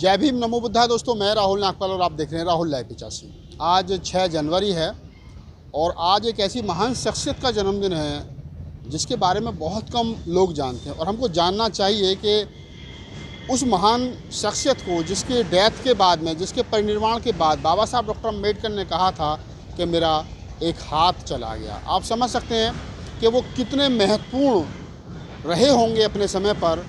जय भीम, नमो बुद्धाय। दोस्तों, मैं राहुल नागपाल और आप देख रहे हैं राहुल लाइव 85। आज 6 जनवरी है और आज एक ऐसी महान शख्सियत का जन्मदिन है जिसके बारे में बहुत कम लोग जानते हैं और हमको जानना चाहिए कि उस महान शख्सियत को जिसके डेथ के बाद में, जिसके परिनिर्वाण के बाद बाबा साहब डॉक्टर अम्बेडकर ने कहा था कि मेरा एक हाथ चला गया। आप समझ सकते हैं कि वो कितने महत्वपूर्ण रहे होंगे अपने समय पर,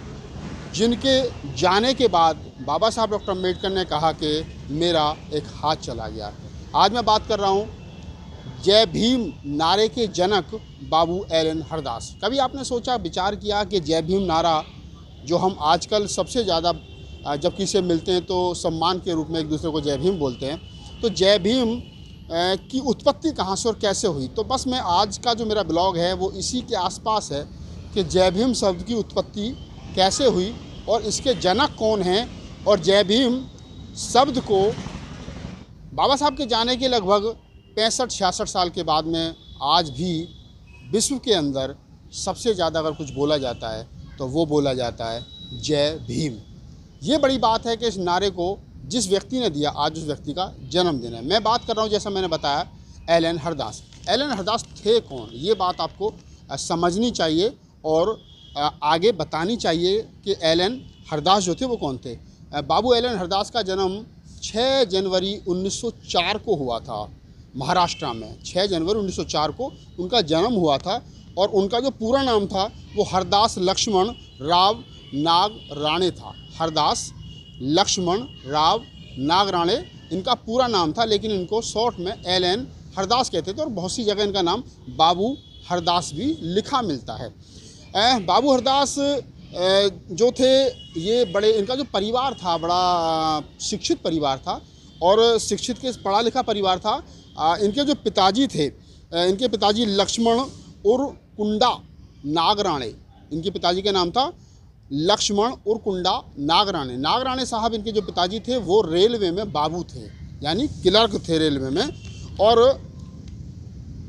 जिनके जाने के बाद बाबा साहब डॉक्टर अम्बेडकर ने कहा कि मेरा एक हाथ चला गया। आज मैं बात कर रहा हूँ जय भीम नारे के जनक बाबू एलन हरदास। कभी आपने सोचा, विचार किया कि जय भीम नारा जो हम आजकल सबसे ज़्यादा जब किसी से मिलते हैं तो सम्मान के रूप में एक दूसरे को जय भीम बोलते हैं, तो जय भीम की उत्पत्ति कहाँ से और कैसे हुई? तो बस मैं आज का जो मेरा ब्लॉग है वो इसी के आसपास है कि जय भीम शब्द की उत्पत्ति कैसे हुई और इसके जनक कौन हैं, और जय भीम शब्द को बाबा साहब के जाने के लगभग 65-66 साल के बाद में आज भी विश्व के अंदर सबसे ज़्यादा अगर कुछ बोला जाता है तो वो बोला जाता है जय भीम। ये बड़ी बात है कि इस नारे को जिस व्यक्ति ने दिया, आज उस व्यक्ति का जन्मदिन है। मैं बात कर रहा हूँ, जैसा मैंने बताया, एलन हरदास। एलन हरदास थे कौन, ये बात आपको समझनी चाहिए और आगे बतानी चाहिए कि एलन हरदास जो थे वो कौन थे। बाबू एलन हरदास का जन्म 6 जनवरी 1904 को हुआ था महाराष्ट्र में। 6 जनवरी 1904 को उनका जन्म हुआ था और उनका जो पूरा नाम था वो हरदास लक्ष्मण राव नागराणे था। हरदास लक्ष्मण राव नागराणे इनका पूरा नाम था, लेकिन इनको शॉर्ट में एलन हरदास कहते थे और बहुत सी जगह इनका नाम बाबू हरदास भी लिखा मिलता है। बाबू हरदास जो थे ये बड़े, इनका जो परिवार था बड़ा शिक्षित परिवार था और शिक्षित के पढ़ा लिखा परिवार था। इनके जो पिताजी थे, इनके पिताजी लक्ष्मण और कुंडा नागराणे, इनके पिताजी का नाम था लक्ष्मण और कुंडा नागराणे। नागराणे साहब इनके जो पिताजी थे वो रेलवे में बाबू थे, यानी क्लर्क थे रेलवे में, और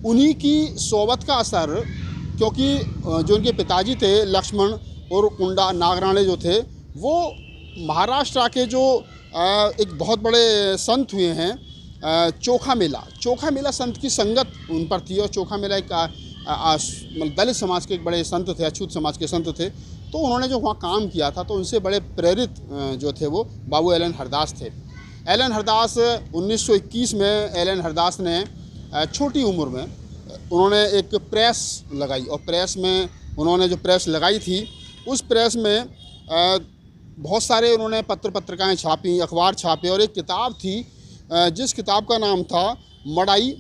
उन्हीं की सोबत का असर, क्योंकि जो इनके पिताजी थे लक्ष्मण और कुंडा नागराणे जो थे वो महाराष्ट्र के जो एक बहुत बड़े संत हुए हैं, चोखा मेला संत की संगत उन पर थी। और चोखा मेला एक दलित समाज के एक बड़े संत थे, अछूत समाज के संत थे, तो उन्होंने जो वहाँ काम किया था तो उनसे बड़े प्रेरित जो थे वो बाबू एलन हरदास थे। एलन हरदास 1921 में एलन हरदास ने छोटी उम्र में उन्होंने एक प्रेस लगाई और प्रेस में उन्होंने जो प्रेस लगाई थी उस प्रेस में बहुत सारे उन्होंने पत्रिकाएं छापी, अखबार छापे, और एक किताब थी जिस किताब का नाम था मड़ाई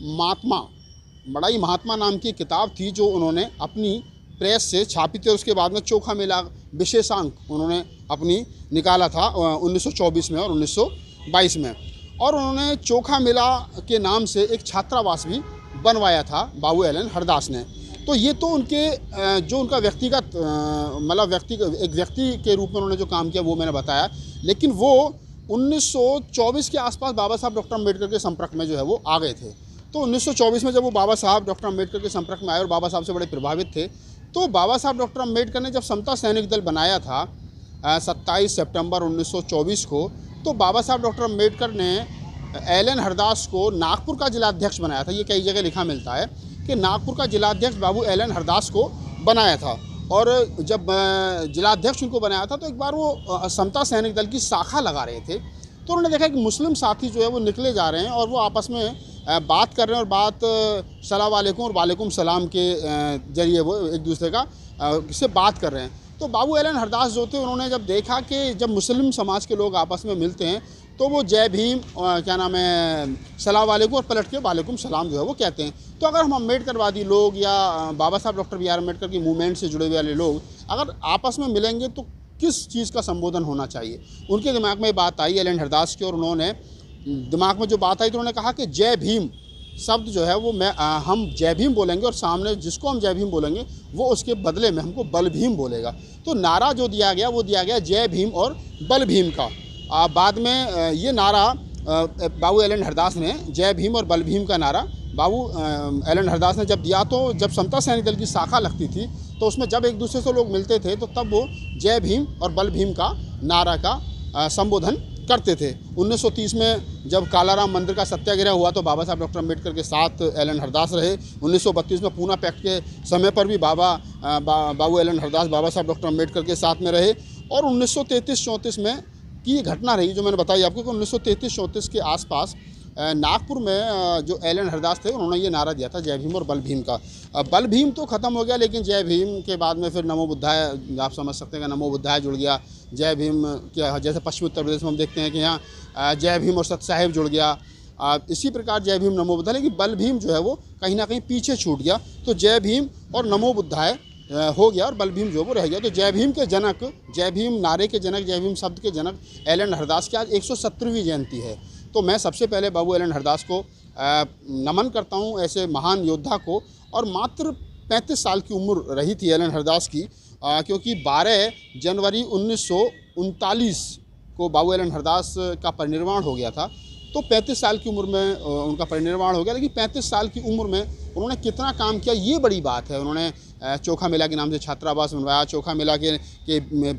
महात्मा नाम की किताब थी जो उन्होंने अपनी प्रेस से छापी थी। उसके बाद में चोखा मेला विशेषांक उन्होंने अपनी निकाला था 1924 में और 1922 में, और उन्होंने चोखा मेला के नाम से एक छात्रावास भी बनवाया था बाबू एलन हरदास ने। तो ये तो उनके जो उनका व्यक्तिगत मतलब एक व्यक्ति के रूप में उन्होंने जो काम किया वो मैंने बताया, लेकिन वो 1924 के आसपास बाबा साहब डॉक्टर अम्बेडकर के संपर्क में जो है वो आ गए थे। तो 1924 में जब वो बाबा साहब डॉक्टर अम्बेडकर के संपर्क में आए और बाबा साहब से बड़े प्रभावित थे, तो बाबा साहब डॉक्टर अम्बेडकर ने जब समता सैनिक दल बनाया था 27 सितंबर 1924 को, तो बाबा साहब डॉक्टर अम्बेडकर ने एलन हरदास को नागपुर का जिलाध्यक्ष बनाया था। ये कई जगह लिखा मिलता है कि नागपुर का जिलाध्यक्ष बाबू एलन हरदास को बनाया था, और जब जिलाध्यक्ष उनको बनाया था तो एक बार वो समता सैनिक दल की शाखा लगा रहे थे, तो उन्होंने देखा कि मुस्लिम साथी जो है वो निकले जा रहे हैं और वो आपस में बात कर रहे हैं और बात सलाम वालेकुम और वालेकुम सलाम के जरिए वो एक दूसरे का से बात कर रहे हैं। तो बाबू एलन हरदास जो थे उन्होंने जब देखा कि जब मुस्लिम समाज के लोग आपस में मिलते हैं तो वो जय भीम क्या नाम है सलाम वालेकुम और पलट के वालेकुम सलाम जो है वो कहते हैं। तो अगर हम अम्बेडकरवादी लोग या बाबा साहब डॉक्टर बी आर अम्बेडकर की मूवमेंट से जुड़े हुए वाले लोग अगर आपस में मिलेंगे तो किस चीज़ का संबोधन होना चाहिए? उनके दिमाग में बात आई एलन हरदास की, और उन्होंने दिमाग में जो बात आई तो उन्होंने कहा कि जय भीम शब्द जो है वो हम जय भीम बोलेंगे और सामने जिसको हम जय भीम बोलेंगे वो उसके बदले में हमको बल भीम बोलेगा। तो नारा जो दिया गया वो दिया गया जय भीम और बल भीम का। बाद में ये नारा बाबू एलन हरदास ने, जय भीम और बल भीम का नारा बाबू एलन हरदास ने जब दिया, तो जब समता सैनिक दल की शाखा लगती थी तो उसमें जब एक दूसरे से लोग मिलते थे तो तब वो जय भीम और बल भीम का नारा का संबोधन करते थे। 1930 में जब कालाराम मंदिर का सत्याग्रह हुआ तो बाबा साहब डॉक्टर अम्बेडकर के साथ एल एन हरदास रहे। 1932 में पूना पैक्ट के समय पर भी बाबू एल एन हरदास बाबा साहब डॉक्टर अम्बेडकर के साथ में रहे। और 1933-34 में की घटना रही जो मैंने बताई आपको कि 1933-34 के आसपास नागपुर में जो एल एन हरदास थे उन्होंने ये नारा दिया था जय भीम और बल भीम का। बल भीम तो ख़त्म हो गया, लेकिन जय भीम के बाद में फिर नमो बुद्धाय, आप समझ सकते हैं कि नमो बुद्धाय जुड़ गया। जय भीम क्या, जैसे पश्चिमी उत्तर प्रदेश में हम देखते हैं कि यहाँ जय भीम और सत्य साहिब जुड़ गया। इसी प्रकार जय भीम नमो बुद्धाय, लेकिन बल भीम जो है वो कहीं ना कहीं पीछे छूट गया। तो जय भीम और नमो बुद्धाय हो गया और बल भीम जो वो रह गया। तो जय भीम के जनक, जय भीम नारे के जनक, जय भीम शब्द के जनक एल एन हरदास की आज 170वीं जयंती है। तो मैं सबसे पहले बाबू एल एन हरदास को नमन करता हूँ, ऐसे महान योद्धा को। और मात्र 35 साल की उम्र रही थी एल एन हरदास की, क्योंकि 12 जनवरी 1939 को बाबू एल एन हरदास का परिनिर्वाण हो गया था। तो 35 साल की उम्र में उनका परिनिर्वाण हो गया। लेकिन 35 साल की उम्र में उन्होंने कितना काम किया ये बड़ी बात है। उन्होंने चोखा मेला के नाम से छात्रावास बनवाया, चोखा मेला के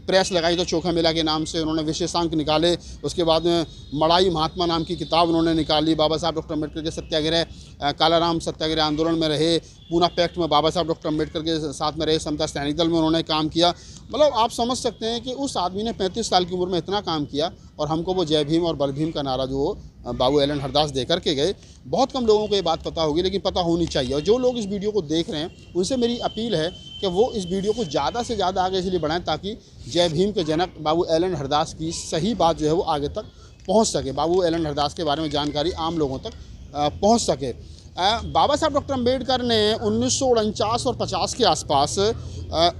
प्रेस लगाई तो चोखा मेला के नाम से उन्होंने विशेषांक निकाले। उसके बाद में मड़ाई महात्मा नाम की किताब उन्होंने निकाली। बाबा साहब डॉक्टर अम्बेडकर के सत्याग्रह, कालाराम सत्याग्रह आंदोलन में रहे। पूना पैक्ट में बाबा साहब डॉक्टर अम्बेडकर के साथ में रहे। समता सैनिक दल में उन्होंने काम किया। मतलब आप समझ सकते हैं कि उस आदमी ने 35 साल की उम्र में इतना काम किया और हमको वो जय भीम और बल भीम का नारा जो बाबू एल एन हरदास दे करके गए। बहुत कम लोगों को ये बात पता होगी, लेकिन पता होनी चाहिए। और जो लोग इस वीडियो को देख रहे हैं उनसे मेरी अपील है कि वो इस वीडियो को ज़्यादा से ज़्यादा आगे इसलिए बढ़ाएं ताकि जय भीम के जनक बाबू एल एन हरदास की सही बात जो है वो आगे तक पहुंच सके, बाबू एल एन हरदास के बारे में जानकारी आम लोगों तक पहुंच सके। बाबा साहब डॉक्टर अम्बेडकर ने 1949 और 50 के आसपास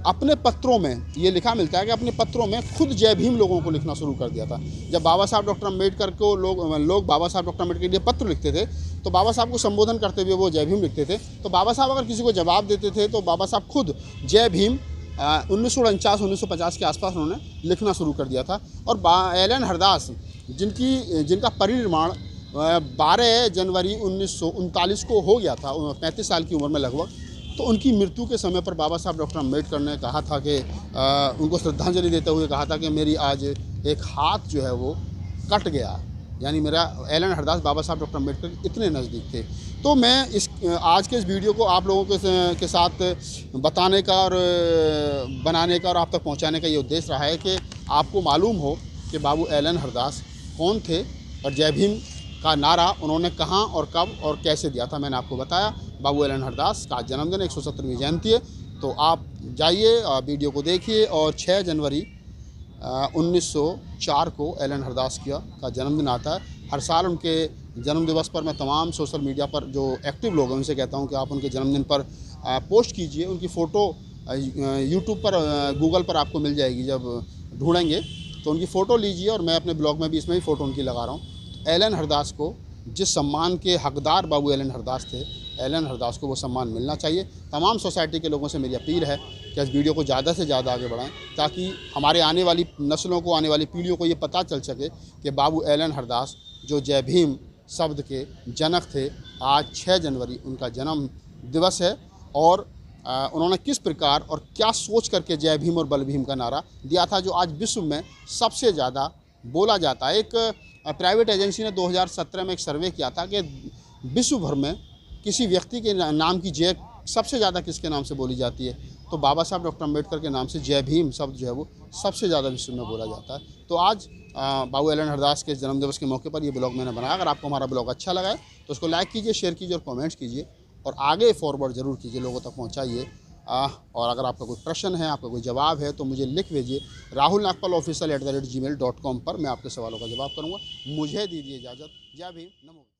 अपने पत्रों में ये लिखा मिलता है कि अपने पत्रों में खुद जय भीम लोगों को लिखना शुरू कर दिया था। जब बाबा साहब डॉक्टर अम्बेडकर को लोग बाबा साहब डॉक्टर अम्बेडकर के लिए पत्र लिखते थे तो बाबा साहब को संबोधन करते हुए वो जय भीम लिखते थे। तो बाबा साहब अगर किसी को जवाब देते थे तो बाबा साहब खुद जय भीम 1949-1950 के आसपास उन्होंने लिखना शुरू कर दिया था। और एल एन हरदास जिनका परिनिर्वाण 12 जनवरी 1939 को हो गया था, 35 साल की उम्र में लगभग। तो उनकी मृत्यु के समय पर बाबा साहब डॉक्टर अम्बेडकर ने कहा था कि उनको श्रद्धांजलि देते हुए कहा था कि मेरी आज एक हाथ जो है वो कट गया। यानी मेरा एल एन हरदास बाबा साहब डॉक्टर अम्बेडकर इतने नज़दीक थे। तो मैं आज के इस वीडियो को आप लोगों के साथ बताने का और बनाने का और आप तक पहुंचाने का ये उद्देश्य रहा है कि आपको मालूम हो कि बाबू एल एन हरदास कौन थे और जय भीम का नारा उन्होंने कहाँ और कब और कैसे दिया था। मैंने आपको बताया। बाबू एल एन हरदास का जन्मदिन 170वीं जयंती है। तो आप जाइए वीडियो को देखिए। और 6 जनवरी 1904 को एल एन हरदास का जन्मदिन आता है। हर साल उनके जन्म दिवस पर मैं तमाम सोशल मीडिया पर जो एक्टिव लोग हैं उनसे कहता हूं कि आप उनके जन्मदिन पर पोस्ट कीजिए। उनकी फ़ोटो यूट्यूब पर गूगल पर आपको मिल जाएगी, जब ढूंढेंगे तो उनकी फ़ोटो लीजिए। और मैं अपने ब्लॉग में भी इसमें ही फ़ोटो उनकी लगा रहा हूँ। एल एन हरदास को जिस सम्मान के हकदार बाबू एल एन हरदास थे, एल एन हरदास को वो सम्मान मिलना चाहिए। तमाम सोसाइटी के लोगों से मेरी अपील है कि इस वीडियो को ज़्यादा से ज़्यादा आगे बढ़ाएं ताकि हमारे आने वाली नस्लों को, आने वाली पीढ़ियों को ये पता चल सके कि बाबू एल एन हरदास जो जय भीम शब्द के जनक थे, आज 6 जनवरी उनका जन्म दिवस है। और उन्होंने किस प्रकार और क्या सोच करके जय भीम और बल भीम का नारा दिया था जो आज विश्व में सबसे ज़्यादा बोला जाता है। एक प्राइवेट एजेंसी ने 2017 में एक सर्वे किया था कि विश्व भर में किसी व्यक्ति के नाम की जय सबसे ज़्यादा किसके नाम से बोली जाती है, तो बाबा साहब डॉक्टर अम्बेडकर के नाम से जय भीम शब्द जो है वो सबसे ज़्यादा विश्व में बोला जाता है। तो आज बाबू एल एन हरदास के जन्मदिवस के मौके पर ये ब्लॉग मैंने बनाया। अगर आपको हमारा ब्लॉग अच्छा लगा है तो उसको लाइक कीजिए, शेयर कीजिए और कमेंट्स कीजिए और आगे फॉरवर्ड ज़रूर कीजिए, लोगों तक पहुँचाइए। और अगर आपका कोई प्रश्न है, आपका कोई जवाब है तो मुझे लिख भेजिए rahulnagpalofficial@gmail.com पर। मैं आपके सवालों का जवाब करूँगा। मुझे दीजिए इजाज़त। जय भीम, नमो।